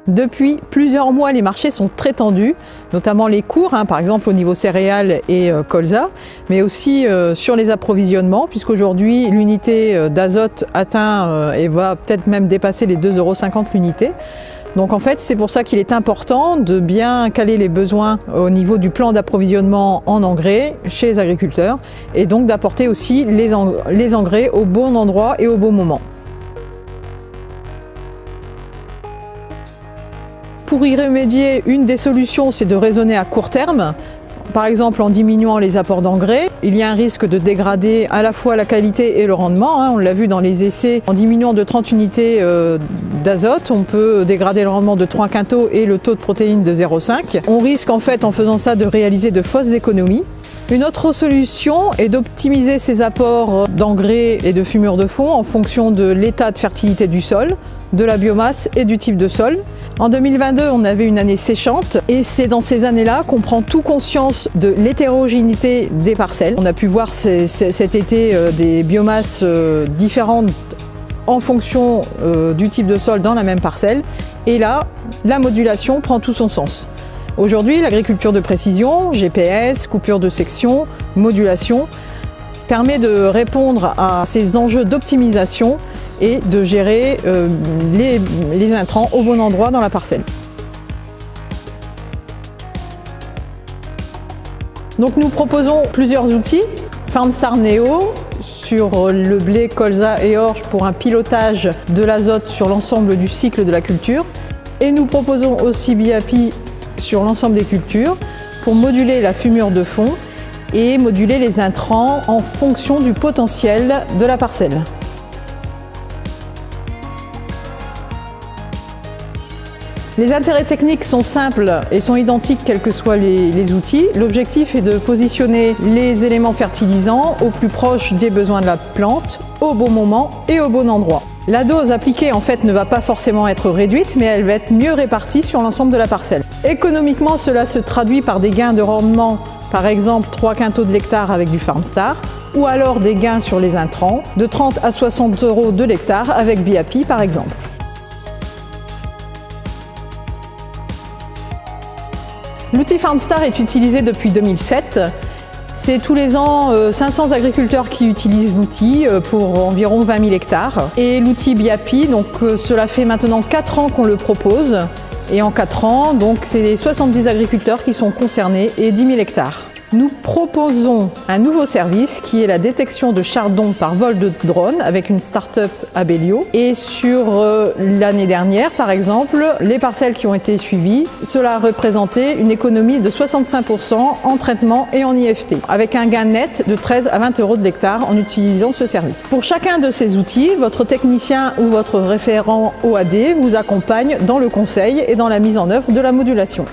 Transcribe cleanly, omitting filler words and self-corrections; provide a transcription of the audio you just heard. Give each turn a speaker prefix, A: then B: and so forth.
A: Depuis plusieurs mois, les marchés sont très tendus, notamment les cours, par exemple au niveau céréales et colza, mais aussi sur les approvisionnements, puisqu'aujourd'hui l'unité d'azote atteint et va peut-être même dépasser les 2,50 € l'unité. Donc en fait, c'est pour ça qu'il est important de bien caler les besoins au niveau du plan d'approvisionnement en engrais chez les agriculteurs et donc d'apporter aussi les engrais au bon endroit et au bon moment. Pour y remédier, une des solutions, c'est de raisonner à court terme. Par exemple, en diminuant les apports d'engrais, il y a un risque de dégrader à la fois la qualité et le rendement. On l'a vu dans les essais, en diminuant de 30 unités d'azote, on peut dégrader le rendement de 3 quintaux et le taux de protéines de 0,5. On risque en fait, en faisant ça, de réaliser de fausses économies. Une autre solution est d'optimiser ces apports d'engrais et de fumure de fond en fonction de l'état de fertilité du sol, de la biomasse et du type de sol. En 2022, on avait une année séchante et c'est dans ces années-là qu'on prend tout conscience de l'hétérogénéité des parcelles. On a pu voir cet été des biomasses différentes en fonction du type de sol dans la même parcelle. Et là, la modulation prend tout son sens. Aujourd'hui, l'agriculture de précision, GPS, coupure de section, modulation, permet de répondre à ces enjeux d'optimisation et de gérer les intrants au bon endroit dans la parcelle. Donc nous proposons plusieurs outils. FarmStar Neo sur le blé, colza et orge pour un pilotage de l'azote sur l'ensemble du cycle de la culture. Et nous proposons aussi BIAPI sur l'ensemble des cultures pour moduler la fumure de fond et moduler les intrants en fonction du potentiel de la parcelle. Les intérêts techniques sont simples et sont identiques quels que soient les outils. L'objectif est de positionner les éléments fertilisants au plus proche des besoins de la plante, au bon moment et au bon endroit. La dose appliquée en fait ne va pas forcément être réduite, mais elle va être mieux répartie sur l'ensemble de la parcelle. Économiquement, cela se traduit par des gains de rendement, par exemple 3 quintaux de l'hectare avec du FarmStar, ou alors des gains sur les intrants de 30 à 60 € de l'hectare avec BIAPI par exemple. L'outil FarmStar est utilisé depuis 2007. C'est tous les ans 500 agriculteurs qui utilisent l'outil pour environ 20 000 hectares. Et l'outil BIAPI, donc cela fait maintenant 4 ans qu'on le propose. Et en 4 ans, donc c'est 70 agriculteurs qui sont concernés et 10 000 hectares. Nous proposons un nouveau service qui est la détection de chardons par vol de drone avec une start-up Abellio. Et sur l'année dernière, par exemple, les parcelles qui ont été suivies, cela a représenté une économie de 65% en traitement et en IFT, avec un gain net de 13 à 20 € de l'hectare en utilisant ce service. Pour chacun de ces outils, votre technicien ou votre référent OAD vous accompagne dans le conseil et dans la mise en œuvre de la modulation.